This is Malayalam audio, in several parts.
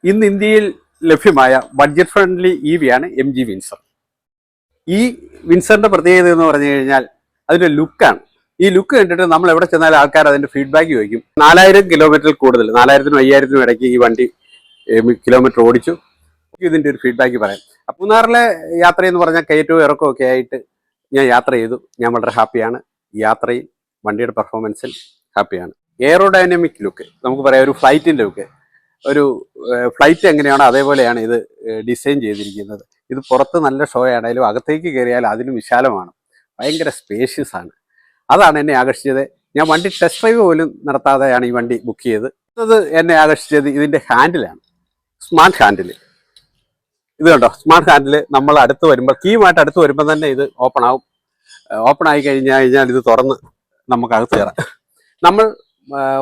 ഇന്ന് ഇന്ത്യയിൽ ലഭ്യമായ ബഡ്ജറ്റ് ഫ്രണ്ട്ലി EV-യാണ് MG വിൻസർ. ഈ വിൻസറിന്റെ പ്രത്യേകത എന്ന് പറഞ്ഞു കഴിഞ്ഞാൽ അതിന്റെ ലുക്കാണ്. ഈ ലുക്ക് കണ്ടിട്ട് നമ്മൾ എവിടെ ചെന്നാലും ആൾക്കാർ അതിന്റെ ഫീഡ്ബാക്ക് ചോദിക്കും. 4000 കിലോമീറ്ററിൽ കൂടുതൽ, 4000-നും 5000-നും ഇടയ്ക്ക് ഈ വണ്ടി കിലോമീറ്റർ ഓടിച്ചു. ഇതിന്റെ ഒരു ഫീഡ്ബാക്ക് പറയാം. മൂന്നാറിലെ യാത്ര എന്ന് പറഞ്ഞാൽ കയറ്റവും ഇറക്കവും ഒക്കെ ആയിട്ട് ഞാൻ യാത്ര ചെയ്തു. ഞാൻ വളരെ ഹാപ്പിയാണ്. യാത്രയിൽ വണ്ടിയുടെ പെർഫോമൻസിൽ ഹാപ്പിയാണ്. എയറോഡൈനാമിക് ലുക്ക് നമുക്ക് പറയാം, ഒരു ഫ്ലൈറ്റിന്റെ ലുക്ക്. ഒരു ഫ്ലൈറ്റ് എങ്ങനെയാണോ അതേപോലെയാണ് ഇത് ഡിസൈൻ ചെയ്തിരിക്കുന്നത്. ഇത് പുറത്ത് നല്ല ഷോ ആണെങ്കിലും അകത്തേക്ക് കയറിയാൽ അതിലും വിശാലമാണ്, ഭയങ്കര സ്പേഷ്യസ് ആണ്. അതാണ് എന്നെ ആകർഷിച്ചത്. ഞാൻ വണ്ടി ടെസ്റ്റ് ഡ്രൈവ് പോലും നടത്താതെയാണ് ഈ വണ്ടി ബുക്ക് ചെയ്തത്. അത് എന്നെ ആകർഷിച്ചത് ഇതിൻ്റെ ഹാൻഡിലാണ്, സ്മാർട്ട് ഹാൻഡിൽ. ഇത് കണ്ടോ, സ്മാർട്ട് ഹാൻഡിൽ. നമ്മൾ അടുത്ത് വരുമ്പോൾ, കീയുമായിട്ട് അടുത്ത് വരുമ്പോൾ തന്നെ ഇത് ഓപ്പൺ ആവും. ഓപ്പൺ ആയി കഴിഞ്ഞാൽ ഇത് തുറന്ന് നമുക്ക് അകത്ത് കയറാം. നമ്മൾ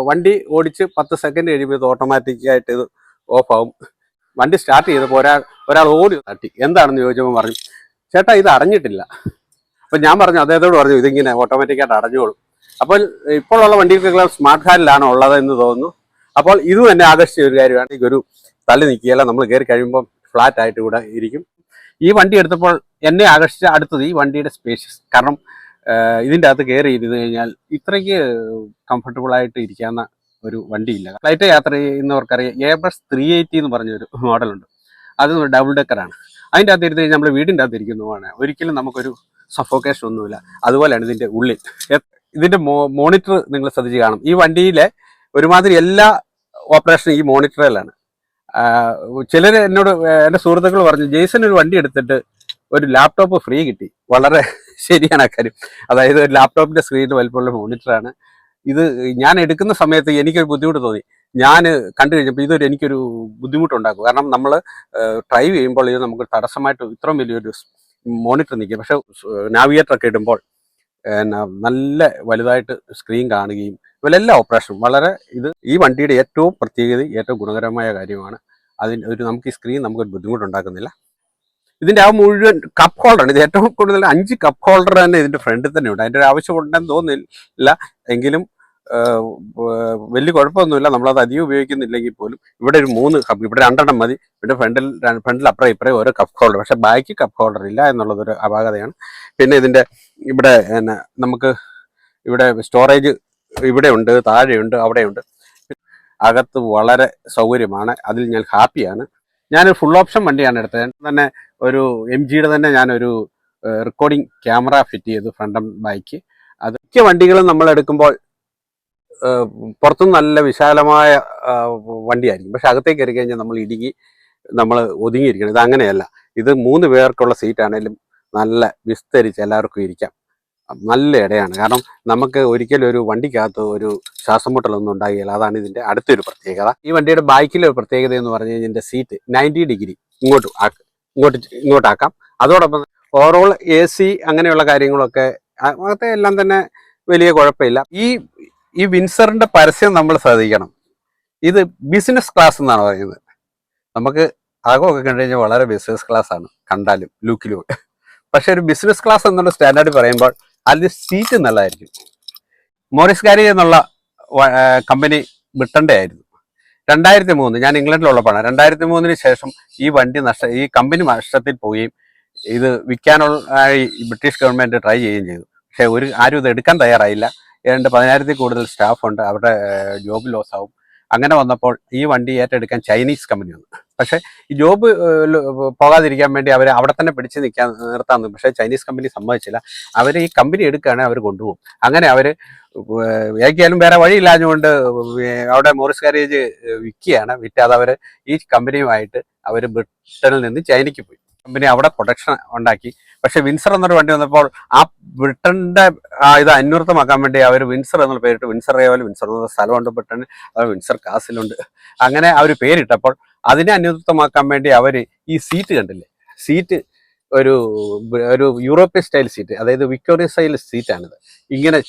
വണ്ടി ഓടിച്ച് 10 സെക്കൻഡ് കഴിയുമ്പോൾ ഇത് ഓട്ടോമാറ്റിക്കായിട്ട് ഇത് ഓഫാവും. വണ്ടി സ്റ്റാർട്ട് ചെയ്തപ്പോൾ ഒരാൾ ഓടി തട്ടി. എന്താണെന്ന് ചോദിച്ചപ്പോൾ പറഞ്ഞു, ചേട്ടാ ഇത് അടഞ്ഞിട്ടില്ല. അപ്പം ഞാൻ പറഞ്ഞു, അദ്ദേഹത്തോട് പറഞ്ഞു, ഇതിങ്ങനെ ഓട്ടോമാറ്റിക്കായിട്ട് അടഞ്ഞോളും. അപ്പോൾ ഇപ്പോഴുള്ള വണ്ടികൾക്കെല്ലാം സ്മാർട്ട് ഹാൻഡിലാണ് ഉള്ളത് എന്ന് തോന്നുന്നു. അപ്പോൾ ഇതും എന്നെ ആകർഷിച്ച ഒരു കാര്യമാണ്. ഒരു തള്ളി നിൽക്കുകയല്ല, നമ്മൾ കയറി കഴിയുമ്പോൾ ഫ്ലാറ്റ് ആയിട്ട് കൂടെ ഇരിക്കും. ഈ വണ്ടി എടുത്തപ്പോൾ എന്നെ ആകർഷിച്ച അടുത്തത് ഈ വണ്ടിയുടെ സ്പേഷ്യസ്. കാരണം ഇതിൻ്റെ അകത്ത് കയറി ഇരുന്ന് കഴിഞ്ഞാൽ ഇത്രയ്ക്ക് കംഫർട്ടബിൾ ആയിട്ട് ഇരിക്കാവുന്ന ഒരു വണ്ടിയില്ല. ഫ്ലൈറ്റ് യാത്ര ചെയ്യുന്നവർക്കറിയാം, എയർബസ് 380 എന്ന് പറഞ്ഞൊരു മോഡലുണ്ട്. അത് ഡബിൾ ഡെക്കറാണ്. അതിൻ്റെ അകത്ത് ഇരുന്ന് കഴിഞ്ഞാൽ നമ്മൾ വീടിൻ്റെ അകത്ത് ഇരിക്കുന്നതാണ്. ഒരിക്കലും നമുക്കൊരു സഫോക്കേഷൻ ഒന്നുമില്ല. അതുപോലെയാണ് ഇതിൻ്റെ ഉള്ളിൽ. ഇതിൻ്റെ മോണിറ്റർ നിങ്ങൾ ശ്രദ്ധിച്ച് കാണും. ഈ വണ്ടിയിലെ ഒരുമാതിരി എല്ലാ ഓപ്പറേഷനും ഈ മോണിറ്ററിലാണ്. ചിലർ എന്നോട്, എൻ്റെ സുഹൃത്തുക്കൾ പറഞ്ഞു, ജെയ്സൺ ഒരു വണ്ടി എടുത്തിട്ട് ഒരു ലാപ്ടോപ്പ് ഫ്രീ കിട്ടി. വളരെ ശരിയാണ് ആ കാര്യം. അതായത് ഒരു ലാപ്ടോപ്പിൻ്റെ സ്ക്രീനിന് വലിപ്പമുള്ള മോണിറ്ററാണ് ഇത്. ഞാൻ എടുക്കുന്ന സമയത്ത് എനിക്കൊരു ബുദ്ധിമുട്ട് തോന്നി. ഞാൻ കണ്ടു കഴിഞ്ഞപ്പോൾ എനിക്കൊരു ബുദ്ധിമുട്ടുണ്ടാക്കും. കാരണം നമ്മൾ ഡ്രൈവ് ചെയ്യുമ്പോൾ ഇത് നമുക്ക് തടസ്സമായിട്ട് ഇത്രയും വലിയൊരു മോണിറ്റർ നിൽക്കും. പക്ഷെ നാവിഗേറ്ററൊക്കെ ഇടുമ്പോൾ നല്ല വലുതായിട്ട് സ്ക്രീൻ കാണുകയും ഇവരെല്ലാ ഓപ്പറേഷനും വളരെ ഈ വണ്ടിയുടെ ഏറ്റവും പ്രത്യേകത, ഏറ്റവും ഗുണകരമായ കാര്യമാണ്. നമുക്ക് ഈ സ്ക്രീൻ നമുക്കൊരു ബുദ്ധിമുട്ടുണ്ടാക്കുന്നില്ല. ഇതിൻ്റെ ആ മുഴുവൻ കപ്പ് ഹോൾഡറാണ്. ഇത് ഏറ്റവും കൂടുതൽ 5 കപ്പ് ഹോൾഡർ തന്നെ ഇതിൻ്റെ ഫ്രണ്ടിൽ തന്നെ ഉണ്ട്. അതിൻ്റെ ഒരു ആവശ്യം ഉണ്ടെന്ന് തോന്നുന്നില്ല. എങ്കിലും വലിയ കുഴപ്പമൊന്നുമില്ല. നമ്മളത് അധികം ഉപയോഗിക്കുന്നില്ലെങ്കിൽ പോലും ഇവിടെ ഒരു 3 കപ്പ്, ഇവിടെ 2 മതി. ഇവിടെ ഫ്രണ്ടിൽ അപ്പുറം ഇപ്പുറം ഓരോ കപ്പ് ഹോൾഡർ. പക്ഷേ ബാക്കി കപ്പ് ഹോൾഡർ ഇല്ല എന്നുള്ളതൊരു അപാകതയാണ്. പിന്നെ ഇതിൻ്റെ ഇവിടെ നമുക്ക് ഇവിടെ സ്റ്റോറേജ് ഇവിടെ ഉണ്ട്, താഴെയുണ്ട്, അവിടെയുണ്ട്. അകത്ത് വളരെ സൗകര്യമാണ്. അതിൽ ഞാൻ ഹാപ്പിയാണ്. ഞാനൊരു ഫുൾ ഓപ്ഷൻ വണ്ടിയാണ് എടുത്തത്. തന്നെ ഒരു MGയുടെ തന്നെ ഞാനൊരു റെക്കോർഡിംഗ് ക്യാമറ ഫിറ്റ് ചെയ്തു ഫ്രണ്ട് ആൻഡ് ബാക്ക്. അത് മിക്ക വണ്ടികളും നമ്മൾ എടുക്കുമ്പോൾ പുറത്തുനിന്ന് നല്ല വിശാലമായ വണ്ടിയായിരിക്കും. പക്ഷെ അകത്തേക്ക് കയറി കഴിഞ്ഞാൽ നമ്മൾ ഒതുങ്ങിയിരിക്കണം. ഇത് അങ്ങനെയല്ല. ഇത് 3 പേർക്കുള്ള സീറ്റാണേലും നല്ല വിസ്തരിച്ച് എല്ലാവർക്കും ഇരിക്കാം. നല്ല ഇടയാണ്. കാരണം നമുക്ക് ഒരിക്കലും ഒരു വണ്ടിക്കകത്ത് ഒരു ശ്വാസം മുട്ടലൊന്നും ഉണ്ടാകില്ല. അതാണ് ഇതിൻ്റെ അടുത്തൊരു പ്രത്യേകത. ഈ വണ്ടിയുടെ ബാക്കിലെ ഒരു പ്രത്യേകത എന്ന് പറഞ്ഞു കഴിഞ്ഞാൽ ഇതിൻ്റെ സീറ്റ് 90 ഡിഗ്രി ഇങ്ങോട്ടാക്കാം. അതോടൊപ്പം ഓവറോൾ AC അങ്ങനെയുള്ള കാര്യങ്ങളൊക്കെ അങ്ങനത്തെ എല്ലാം തന്നെ വലിയ കുഴപ്പമില്ല. ഈ വിൻസറിന്റെ പരസ്യം നമ്മൾ ശ്രദ്ധിക്കണം. ഇത് ബിസിനസ് ക്ലാസ് എന്നാണ് പറയുന്നത്. നമുക്ക് അകമൊക്കെ കണ്ടു കഴിഞ്ഞാൽ വളരെ ബിസിനസ് ക്ലാസ് ആണ് കണ്ടാലും ലുക്കിലും. പക്ഷെ ഒരു ബിസിനസ് ക്ലാസ് എന്നുള്ള സ്റ്റാൻഡേർഡ് പറയുമ്പോൾ അതിൽ സീറ്റ് നല്ലതായിരിക്കും. മോറിസ് ഗാരി എന്നുള്ള കമ്പനി ബ്രിട്ടൻ്റെ ആയിരുന്നു. 2003, ഞാൻ ഇംഗ്ലണ്ടിലുള്ളപ്പോഴാണ്. 2003 ശേഷം ഈ കമ്പനി നഷ്ടത്തിൽ പോവുകയും ഇത് വിൽക്കാനുള്ള ബ്രിട്ടീഷ് ഗവൺമെൻറ് ട്രൈ ചെയ്യുകയും ചെയ്തു. പക്ഷേ ആരും ഇത് എടുക്കാൻ തയ്യാറായില്ല. 10,000-ൽ കൂടുതൽ സ്റ്റാഫുണ്ട്, അവരുടെ ജോബ് ലോസ് ആവും. അങ്ങനെ വന്നപ്പോൾ ഈ വണ്ടി ഏറ്റെടുക്കാൻ ചൈനീസ് കമ്പനി വന്നു. പക്ഷേ ഈ ജോബ് പോകാതിരിക്കാൻ വേണ്ടി അവർ അവിടെ തന്നെ പിടിച്ച് നിർത്താൻ. പക്ഷേ ചൈനീസ് കമ്പനി സമ്മതിച്ചില്ല. അവർ ഈ കമ്പനി എടുക്കുകയാണെങ്കിൽ അവർ കൊണ്ടുപോകും. അങ്ങനെ അവർ ഏക്കാലും വേറെ വഴിയില്ലാഞ്ഞുകൊണ്ട് അവിടെ മോറിസ് ഗാരേജ് വിൽക്കുകയാണ്. വിറ്റാതെ അവർ ഈ കമ്പനിയുമായിട്ട് അവർ ബ്രിട്ടനിൽ നിന്ന് ചൈനയ്ക്ക് പോയി. കമ്പനി അവിടെ പ്രൊഡക്ഷൻ ഉണ്ടാക്കി. പക്ഷെ വിൻസർ എന്നൊരു വണ്ടി വന്നപ്പോൾ ആ ബ്രിട്ടന്റെ ഇത് അന്വർത്ഥമാക്കാൻ വേണ്ടി അവർ വിൻസർ എന്നുള്ള പേരിട്ട്. വിൻസർ റേവൽ, വിൻസർ എന്ന സ്ഥലമുണ്ട് ബ്രിട്ടന്, അത് വിൻസർ കാസിലുണ്ട്. അങ്ങനെ അവർ പേരിട്ടപ്പോൾ അതിനെ അന്വർത്ഥമാക്കാൻ വേണ്ടി അവർ ഈ സീറ്റ് കണ്ടില്ലേ, സീറ്റ് ഒരു യൂറോപ്യൻ സ്റ്റൈൽ സീറ്റ്, അതായത് വിക്ടോറിയൻ സ്റ്റൈൽ സീറ്റാണിത്. ഇങ്ങനെ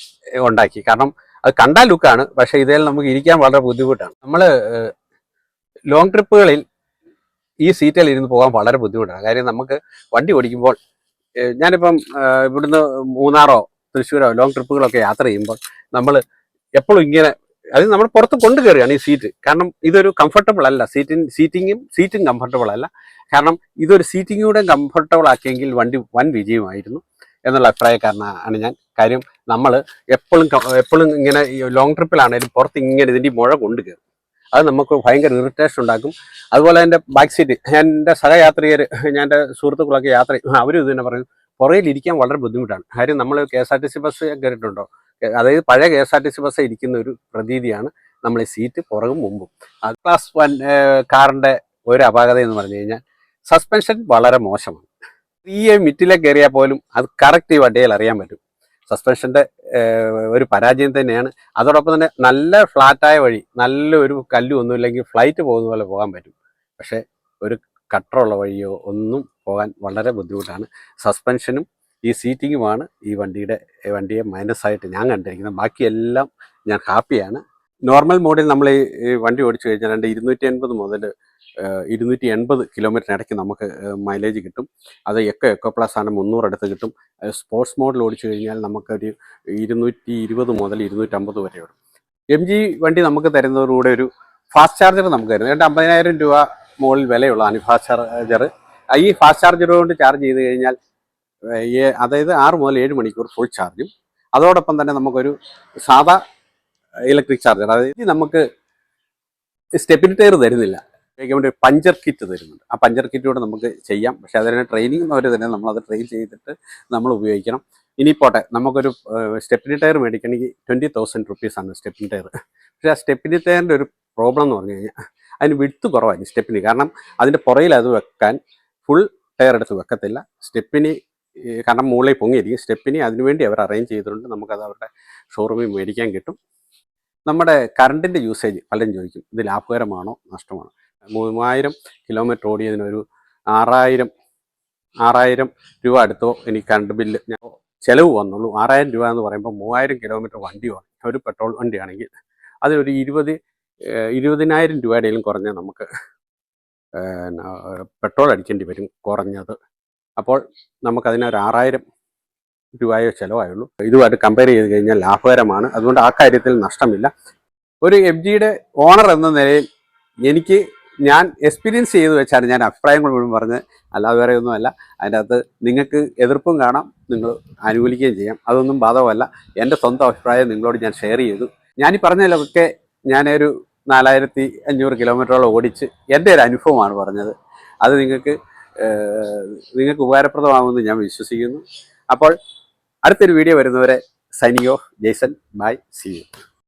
ഉണ്ടാക്കി. കാരണം അത് കണ്ടാൽ ലുക്കാണ്, പക്ഷേ ഇതിൽ നമുക്ക് ഇരിക്കാൻ വളരെ ബുദ്ധിമുട്ടാണ്. നമ്മൾ ലോങ് ട്രിപ്പുകളിൽ ഈ സീറ്റിൽ ഇരുന്ന് പോകാൻ വളരെ ബുദ്ധിമുട്ടാണ്. കാര്യം നമുക്ക് വണ്ടി ഓടിക്കുമ്പോൾ, ഞാനിപ്പം ഇവിടുന്ന് മൂന്നാറോ തൃശ്ശൂരോ ലോങ് ട്രിപ്പുകളൊക്കെ യാത്ര ചെയ്യുമ്പോൾ നമ്മൾ എപ്പോഴും ഇങ്ങനെ അത് നമ്മൾ പുറത്ത് കൊണ്ടു കയറുകയാണ് ഈ സീറ്റ്. കാരണം ഇതൊരു കംഫർട്ടബിൾ അല്ല, സീറ്റും കംഫർട്ടബിൾ അല്ല. കാരണം ഇതൊരു സീറ്റിംഗൂടെ കംഫർട്ടബിൾ ആക്കിയെങ്കിൽ വണ്ടി വൻ വിജയമായിരുന്നു എന്നുള്ള അഭിപ്രായക്കാരനാണ് ഞാൻ. കാര്യം നമ്മൾ എപ്പോഴും ഇങ്ങനെ ലോങ് ട്രിപ്പിലാണെങ്കിലും പുറത്ത് ഇങ്ങനെ ഇതിൻ്റെ മുഴ കൊണ്ടു കയറും. അത് നമുക്ക് ഭയങ്കര ഇറിറ്റേഷൻ ഉണ്ടാക്കും. അതുപോലെ എൻ്റെ ബാക്ക് സീറ്റ്, എൻ്റെ സഹയാത്രികർ, ഞാൻ എൻ്റെ സുഹൃത്തുക്കളൊക്കെ യാത്ര അവരും ഇത് തന്നെ പറയും, പുറകിലിരിക്കാൻ വളരെ ബുദ്ധിമുട്ടാണ്. കാര്യം നമ്മൾ KSRTC ബസ് കയറിയിട്ടുണ്ടോ, അതായത് പഴയ KSRTC ബസ് ഇരിക്കുന്ന ഒരു പ്രതീതിയാണ് നമ്മൾ ഈ സീറ്റ് പുറകും മുമ്പും. ക്ലാസ് 1 കാറിൻ്റെ ഒരു അപാകത എന്ന് പറഞ്ഞു കഴിഞ്ഞാൽ സസ്പെൻഷൻ വളരെ മോശമാണ്. മിറ്റിലേക്ക് കയറിയാൽ പോലും അത് കറക്റ്റ് ഈ വണ്ടിയിൽ അറിയാൻ പറ്റും. സസ്പെൻഷൻ്റെ ഒരു പരാജയം തന്നെയാണ്. അതോടൊപ്പം തന്നെ നല്ല ഫ്ലാറ്റായ വഴി, നല്ലൊരു കല്ലും ഒന്നുമില്ലെങ്കിൽ ഫ്ലൈറ്റ് പോകുന്ന പോലെ പോകാൻ പറ്റും. പക്ഷേ ഒരു കട്ടറുള്ള വഴിയോ ഒന്നും പോകാൻ വളരെ ബുദ്ധിമുട്ടാണ്. സസ്പെൻഷനും ഈ സീറ്റിങ്ങുമാണ് ഈ വണ്ടിയെ മൈനസായിട്ട് ഞാൻ കണ്ടിരിക്കുന്നത്. ബാക്കിയെല്ലാം ഞാൻ ഹാപ്പിയാണ്. നോർമൽ മോഡിൽ നമ്മൾ ഈ വണ്ടി ഓടിച്ചു കഴിഞ്ഞാൽ 280 മുതൽ 280 കിലോമീറ്ററിനിടയ്ക്ക് നമുക്ക് മൈലേജ് കിട്ടും. അത് എക്കോ പ്ലസ് ആണ് 300 അടുത്ത് കിട്ടും. സ്പോർട്സ് മോഡിൽ ഓടിച്ചു കഴിഞ്ഞാൽ നമുക്കൊരു 220 മുതൽ 250 വരെ വരും. MG വണ്ടി നമുക്ക് തരുന്നതോടുകൂടെ ഒരു ഫാസ്റ്റ് ചാർജർ നമുക്ക് തരുന്നത് 50,000 രൂപ മുകളിൽ വിലയുള്ളതാണ് ഈ ഫാസ്റ്റ് ചാർജർ. ഈ ഫാസ്റ്റ് ചാർജർ കൊണ്ട് ചാർജ് ചെയ്ത് കഴിഞ്ഞാൽ അതായത് 6 മുതൽ 7 മണിക്കൂർ ഫുൾ ചാർജും, അതോടൊപ്പം തന്നെ നമുക്കൊരു സാധാ ഇലക്ട്രിക് ചാർജർ, അതായത് നമുക്ക് സ്റ്റെപ്പിനി ടയർ തരുന്നില്ല, പഞ്ചർ കിറ്റ് തരുന്നുണ്ട്. ആ പഞ്ചർ കിറ്റോടെ നമുക്ക് ചെയ്യാം. പക്ഷേ അതിന് ട്രെയിനിങ് അവർ തന്നെ നമ്മളത് ട്രെയിൻ ചെയ്തിട്ട് നമ്മൾ ഉപയോഗിക്കണം. ഇനി പോട്ടെ, നമുക്കൊരു സ്റ്റെപ്പിനി ടയർ മേടിക്കണമെങ്കിൽ 20,000 റുപ്പീസാണ് സ്റ്റെപ്പിനി ടയർ. പക്ഷേ ആ സ്റ്റെപ്പിനി ടയറിൻ്റെ ഒരു പ്രോബ്ലം എന്ന് പറഞ്ഞു കഴിഞ്ഞാൽ അതിന് വിഡ്ത്ത് കുറവായിരിക്കും സ്റ്റെപ്പിനി. കാരണം അതിൻ്റെ പുറയിൽ അത് വെക്കാൻ ഫുൾ ടയർ എടുത്ത് വെക്കത്തില്ല. സ്റ്റെപ്പിനി കാരണം മുകളിൽ പൊങ്ങിയിരിക്കും. സ്റ്റെപ്പിനി അതിനുവേണ്ടി അവർ അറേഞ്ച് ചെയ്തിട്ടുണ്ട്. നമുക്കത് അവരുടെ ഷോറൂമിൽ മേടിക്കാൻ കിട്ടും. നമ്മുടെ കറണ്ടിൻ്റെ യൂസേജ് പലരും ചോദിക്കും, ഇത് ലാഭകരമാണോ നഷ്ടമാണോ? 3000 കിലോമീറ്റർ ഓടിയതിനൊരു 6,000 രൂപ അടുത്തോ എനിക്ക് കറണ്ട് ബില്ല് ചിലവ് വന്നുള്ളൂ. 6,000 രൂപ എന്ന് പറയുമ്പോൾ 3000 കിലോമീറ്റർ വണ്ടിയാണ്. ഒരു പെട്രോൾ വണ്ടിയാണെങ്കിൽ അതൊരു 20,000 രൂപയുടെയും കുറഞ്ഞ് നമുക്ക് പെട്രോൾ അടിക്കേണ്ടി വരും കുറഞ്ഞത്. അപ്പോൾ നമുക്കതിനൊരു 6,000 രൂപയോ ചിലവായുള്ളൂ. ഇതുമായിട്ട് കമ്പയർ ചെയ്ത് കഴിഞ്ഞാൽ ലാഭകരമാണ്. അതുകൊണ്ട് ആ കാര്യത്തിൽ നഷ്ടമില്ല. ഒരു MGയുടെ ഓണർ എന്ന നിലയിൽ ഞാൻ എക്സ്പീരിയൻസ് ചെയ്ത് വെച്ചാണ് ഞാൻ അഭിപ്രായങ്ങൾ മുഴുവൻ പറഞ്ഞത്, അല്ലാതെ വേറെ ഒന്നുമല്ല. അതിൻ്റെ അകത്ത് നിങ്ങൾക്ക് എതിർപ്പും കാണാം, നിങ്ങൾ അനുകൂലിക്കുകയും ചെയ്യാം. അതൊന്നും ബാധകമല്ല. എൻ്റെ സ്വന്തം അഭിപ്രായം നിങ്ങളോട് ഞാൻ ഷെയർ ചെയ്തു. ഞാനീ പറഞ്ഞതിലൊക്കെ ഞാനൊരു 4,500 കിലോമീറ്ററോളം ഓടിച്ച് എൻ്റെ ഒരു അനുഭവമാണ് പറഞ്ഞത്. അത് നിങ്ങൾക്ക് ഉപകാരപ്രദമാകുമെന്ന് ഞാൻ വിശ്വസിക്കുന്നു. അപ്പോൾ അടുത്തൊരു വീഡിയോ വരുന്നവരെ signing off, Jason. Bye, see U.